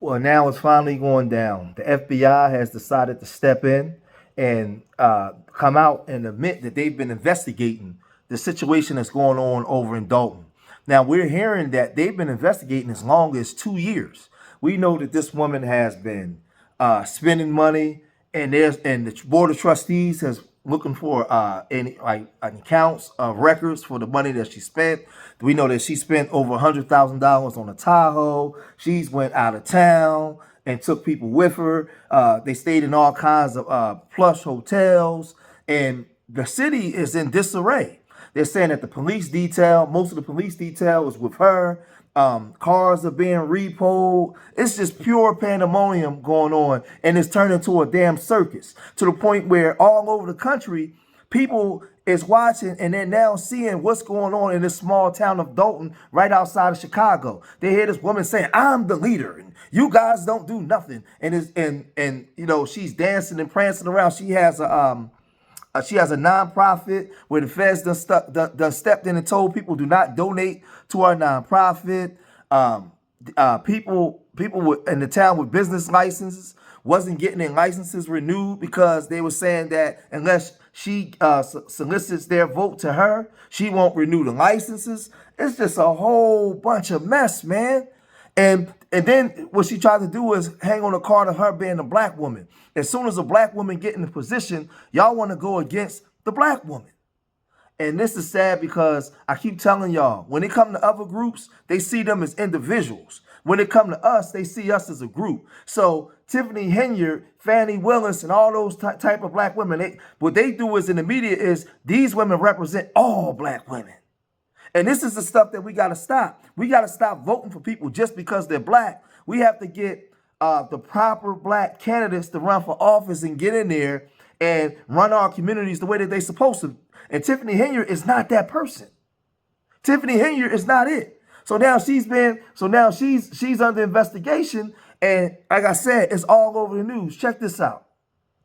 Well, now it's finally going down. The FBI has decided to step in and come out and admit that they've been investigating the situation that's going on over in Dalton. Now, we're hearing that they've been investigating as long as 2 years. We know that this woman has been spending money, and the board of trustees has looking for any accounts of records for the money that she spent. We know that she spent over $100,000 on a Tahoe. She's went out of town and took people with her. They stayed in all kinds of plush hotels, and the city is in disarray. They're saying that most of the police detail is with her. Cars are being repoed. It's just pure pandemonium going on, and it's turned into a damn circus to the point where all over the country, people is watching and they're now seeing what's going on in this small town of Dalton right outside of Chicago. They hear this woman saying, "I'm the leader, and you guys don't do nothing." And she's dancing and prancing around. She has a nonprofit where the feds done stepped in and told people do not donate to our nonprofit. People in the town with business licenses wasn't getting their licenses renewed because they were saying that unless she solicits their vote to her, she won't renew the licenses. It's just a whole bunch of mess, man. And then what she tried to do is hang on the card of her being a black woman. As soon as a black woman get in the position, y'all want to go against the black woman. And this is sad because I keep telling y'all, when it come to other groups, they see them as individuals. When it come to us, they see us as a group. So Tiffany Henyard, Fannie Willis, and all those type of black women, what they do is in the media is these women represent all black women. And this is the stuff that we got to stop. We got to stop voting for people just because they're black. We have to get the proper black candidates to run for office and get in there and run our communities the way that they're supposed to. And Tiffany Henyard is not that person. Tiffany Henyard is not it. So now she's under investigation, and like I said, it's all over the news. Check this out.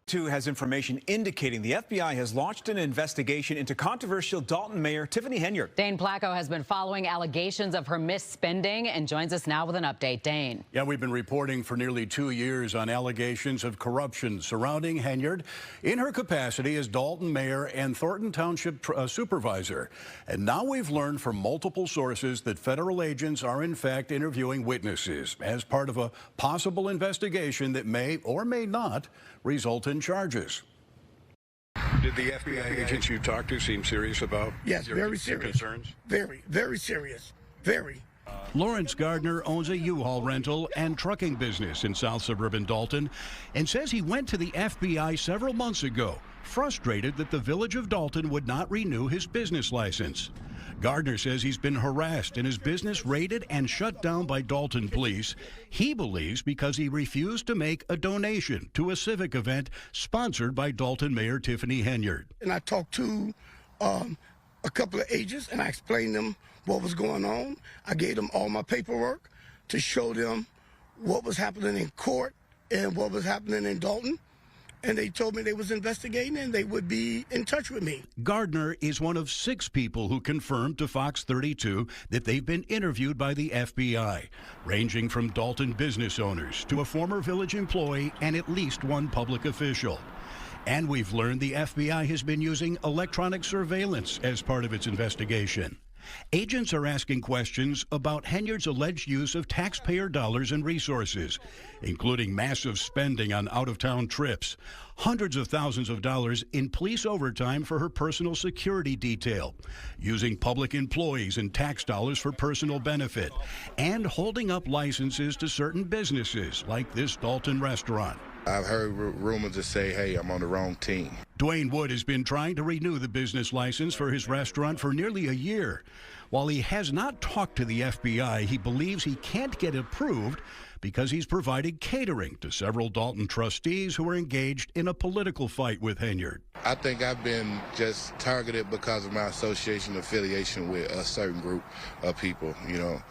Two has information indicating the FBI has launched an investigation into controversial Dalton Mayor Tiffany Henyard. Dane Placco has been following allegations of her misspending and joins us now with an update. Dane. Yeah, we've been reporting for nearly 2 years on allegations of corruption surrounding Henyard in her capacity as Dalton Mayor and Thornton Township Supervisor. And now we've learned from multiple sources that federal agents are in fact interviewing witnesses as part of a possible investigation that may or may not result in charges. Did the FBI agents you talked to seem serious about very serious concerns? Very, very serious. Very. Lawrence Gardner owns a U-Haul rental and trucking business in south suburban Dalton and says he went to the FBI several months ago, frustrated that the village of Dalton would not renew his business license. Gardner says he's been harassed and his business raided and shut down by Dalton police. He believes because he refused to make a donation to a civic event sponsored by Dalton Mayor Tiffany Henyard. And I talked to a couple of agents and I explained them what was going on. I gave them all my paperwork to show them what was happening in court and what was happening in Dalton. And they told me they was investigating and they would be in touch with me. Gardner is one of 6 people who confirmed to Fox 32 that they've been interviewed by the FBI, ranging from Dalton business owners to a former village employee and at least one public official. And we've learned the FBI has been using electronic surveillance as part of its investigation. Agents are asking questions about Henyard's alleged use of taxpayer dollars and resources, including massive spending on out-of-town trips, hundreds of thousands of dollars in police overtime for her personal security detail, using public employees and tax dollars for personal benefit, and holding up licenses to certain businesses like this Dalton restaurant. I've heard rumors that say, hey, I'm on the wrong team. Dwayne Wood has been trying to renew the business license for his restaurant for nearly a year. While he has not talked to the FBI, he believes he can't get approved because he's provided catering to several Dalton trustees who are engaged in a political fight with Henyard. I think I've been just targeted because of my affiliation with a certain group of people. You know,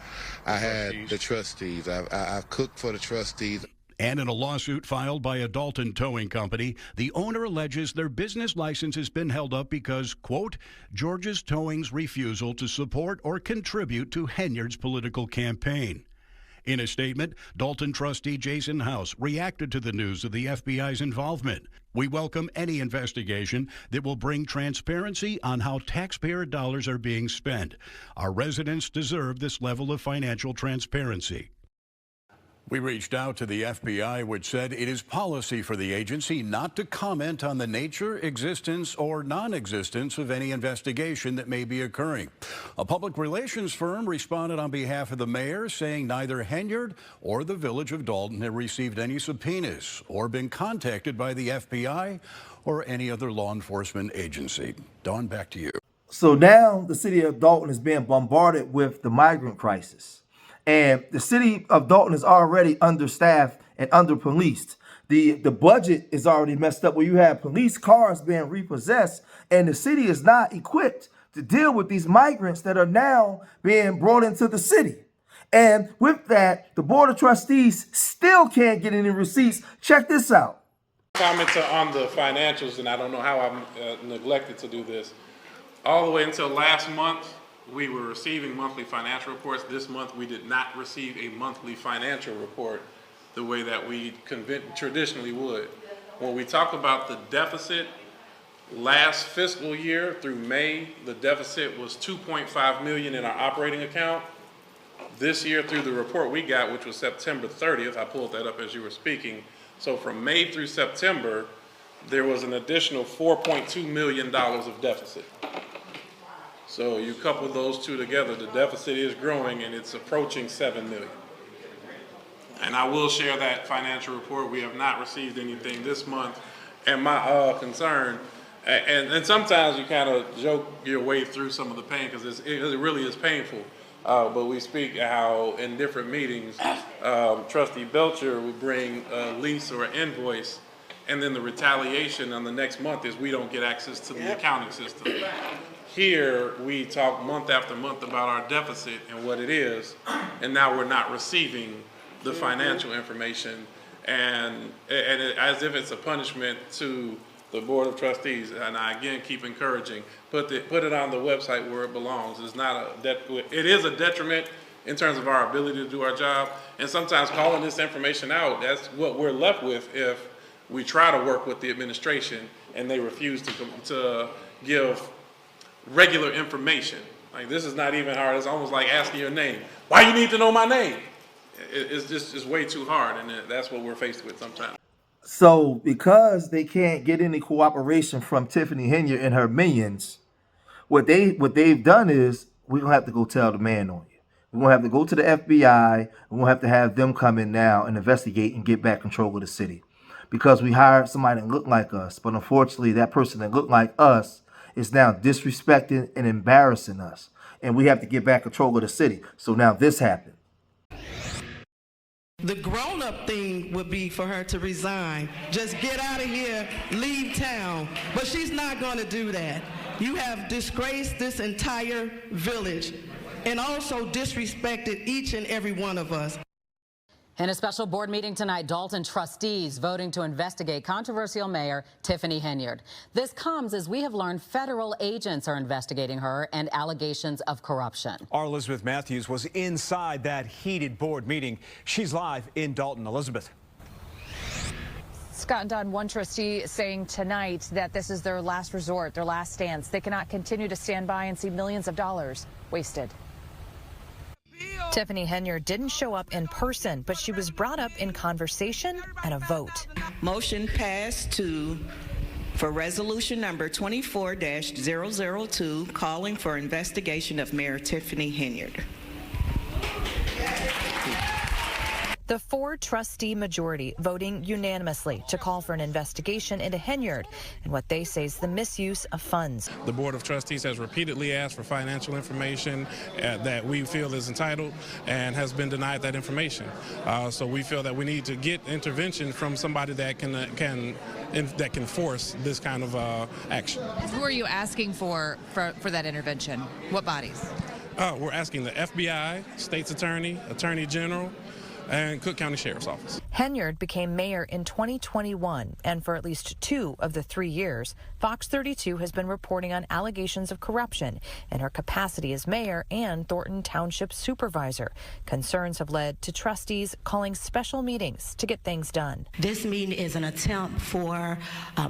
I had the trustees. I've cooked for the trustees. And in a lawsuit filed by a Dalton towing company, the owner alleges their business license has been held up because, quote, George's Towing's refusal to support or contribute to Henyard's political campaign. In a statement, Dalton trustee Jason House reacted to the news of the FBI's involvement. We welcome any investigation that will bring transparency on how taxpayer dollars are being spent. Our residents deserve this level of financial transparency. We reached out to the FBI, which said it is policy for the agency not to comment on the nature, existence, or non-existence of any investigation that may be occurring. A public relations firm responded on behalf of the mayor, saying neither Henyard or the village of Dalton have received any subpoenas or been contacted by the FBI or any other law enforcement agency. Dawn, back to you. So now the city of Dalton is being bombarded with the migrant crisis. And the city of Dalton is already understaffed and under-policed. The budget is already messed up where you have police cars being repossessed, and the city is not equipped to deal with these migrants that are now being brought into the city. And with that, the Board of Trustees still can't get any receipts. Check this out. Comment on the financials, and I don't know how I neglected to do this. All the way until last month, we were receiving monthly financial reports. This month, we did not receive a monthly financial report the way that we traditionally would. When we talk about the deficit, last fiscal year through May, the deficit was $2.5 million in our operating account. This year, through the report we got, which was September 30th, I pulled that up as you were speaking. So from May through September, there was an additional $4.2 million of deficit. So you couple those two together, the deficit is growing and it's approaching $7 million. And I will share that financial report. We have not received anything this month. And my concern, and sometimes you kind of joke your way through some of the pain because it really is painful. But we speak how in different meetings, Trustee Belcher would bring a lease or an invoice, and then the retaliation on the next month is we don't get access to the accounting system. Here, we talk month after month about our deficit and what it is, and now we're not receiving the financial information, and as if it's a punishment to the Board of Trustees. And I again keep encouraging, put it on the website where it belongs. It's not it is a detriment in terms of our ability to do our job, and sometimes calling this information out, that's what we're left with if we try to work with the administration and they refuse to give regular information. Like, this is not even hard. It's almost like asking your name. Why you need to know my name? It's way too hard, and that's what we're faced with sometimes. So because they can't get any cooperation from Tiffany Henyard and her minions, what they've done is we're gonna have to go tell the man on you. We're gonna have to go to the FBI. We're gonna have to have them come in now and investigate and get back control of the city. Because we hired somebody that looked like us, but unfortunately that person that looked like us is now disrespecting and embarrassing us. And we have to get back control of the city. So now this happened. The grown-up thing would be for her to resign. Just get out of here, leave town. But she's not going to do that. You have disgraced this entire village and also disrespected each and every one of us. In a special board meeting tonight, Dalton trustees voting to investigate controversial Mayor Tiffany Henyard. This comes as we have learned federal agents are investigating her and allegations of corruption. Our Elizabeth Matthews was inside that heated board meeting. She's live in Dalton. Elizabeth. Scott and Don, one trustee saying tonight that this is their last resort, their last stance. They cannot continue to stand by and see millions of dollars wasted. Tiffany Henyard didn't show up in person, but she was brought up in conversation and a vote. Motion passed for resolution number 24-002, calling for investigation of Mayor Tiffany Henyard. The 4-trustee majority voting unanimously to call for an investigation into Henyard and what they say is the misuse of funds. The Board of Trustees has repeatedly asked for financial information that we feel is entitled and has been denied that information. So we feel that we need to get intervention from somebody that can force this kind of action. Who are you asking for that intervention? What bodies? We're asking the F.Bi, State's Attorney, Attorney General, and Cook County Sheriff's Office. Henyard became mayor in 2021, and for at least 2 of the 3 years, Fox 32 has been reporting on allegations of corruption in her capacity as mayor and Thornton Township supervisor. Concerns have led to trustees calling special meetings to get things done. This meeting is an attempt for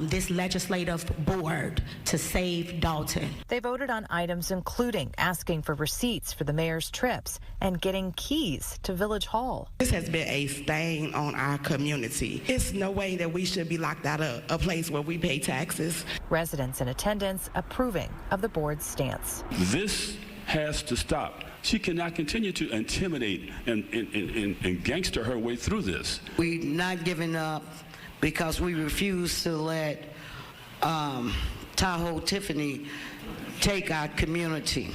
this legislative board to save Dalton. They voted on items including asking for receipts for the mayor's trips and getting keys to Village Hall. This has been a stain on our community. It's no way that we should be locked out of a place where we pay taxes. Residents in attendance approving of the board's stance. This has to stop. She cannot continue to intimidate and gangster her way through this. We're not giving up because we refuse to let Tahoe Tiffany take our community.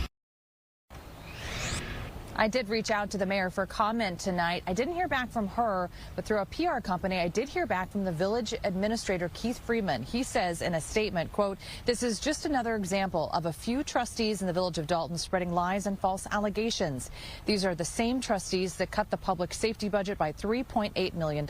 I did reach out to the mayor for comment tonight. I didn't hear back from her, but through a PR company, I did hear back from the village administrator, Keith Freeman. He says in a statement, quote, "This is just another example of a few trustees in the village of Dalton spreading lies and false allegations. These are the same trustees that cut the public safety budget by $3.8 million,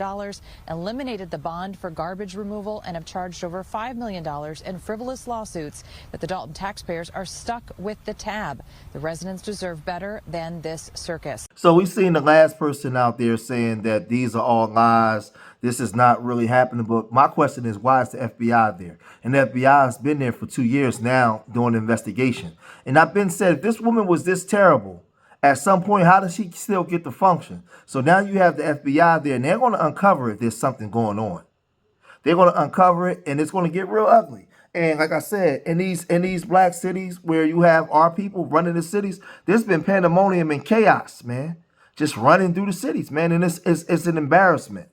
eliminated the bond for garbage removal, and have charged over $5 million in frivolous lawsuits that the Dalton taxpayers are stuck with the tab. The residents deserve better than this circus." So we've seen the last person out there saying that these are all lies. This is not really happening. But my question is, why is the FBI there? And the FBI has been there for 2 years now doing an investigation. And I've been said, if this woman was this terrible, at some point, how does she still get to function? So now you have the FBI there, and they're going to uncover if there's something going on. They're going to uncover it, and it's going to get real ugly. And like I said, in these black cities where you have our people running the cities, there's been pandemonium and chaos, man. Just running through the cities, man. And it's an embarrassment.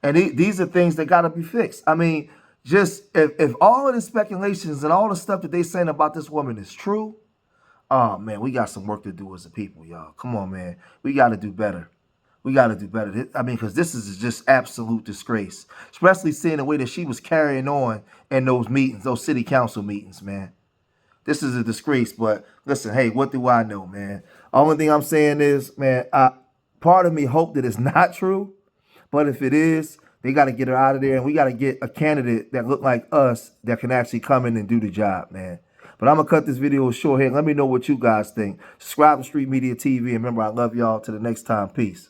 And these are things that got to be fixed. I mean, just if all of the speculations and all the stuff that they saying about this woman is true, oh, man, we got some work to do as a people, y'all. Come on, man. We got to do better. We got to do better. I mean, because this is just absolute disgrace, especially seeing the way that she was carrying on in those meetings, those city council meetings, man. This is a disgrace. But listen, hey, what do I know, man? Only thing I'm saying is, man, part of me hope that it's not true. But if it is, they got to get her out of there. And we got to get a candidate that look like us that can actually come in and do the job, man. But I'm going to cut this video short here. Let me know what you guys think. Subscribe to Street Media TV. And remember, I love y'all. Till the next time. Peace.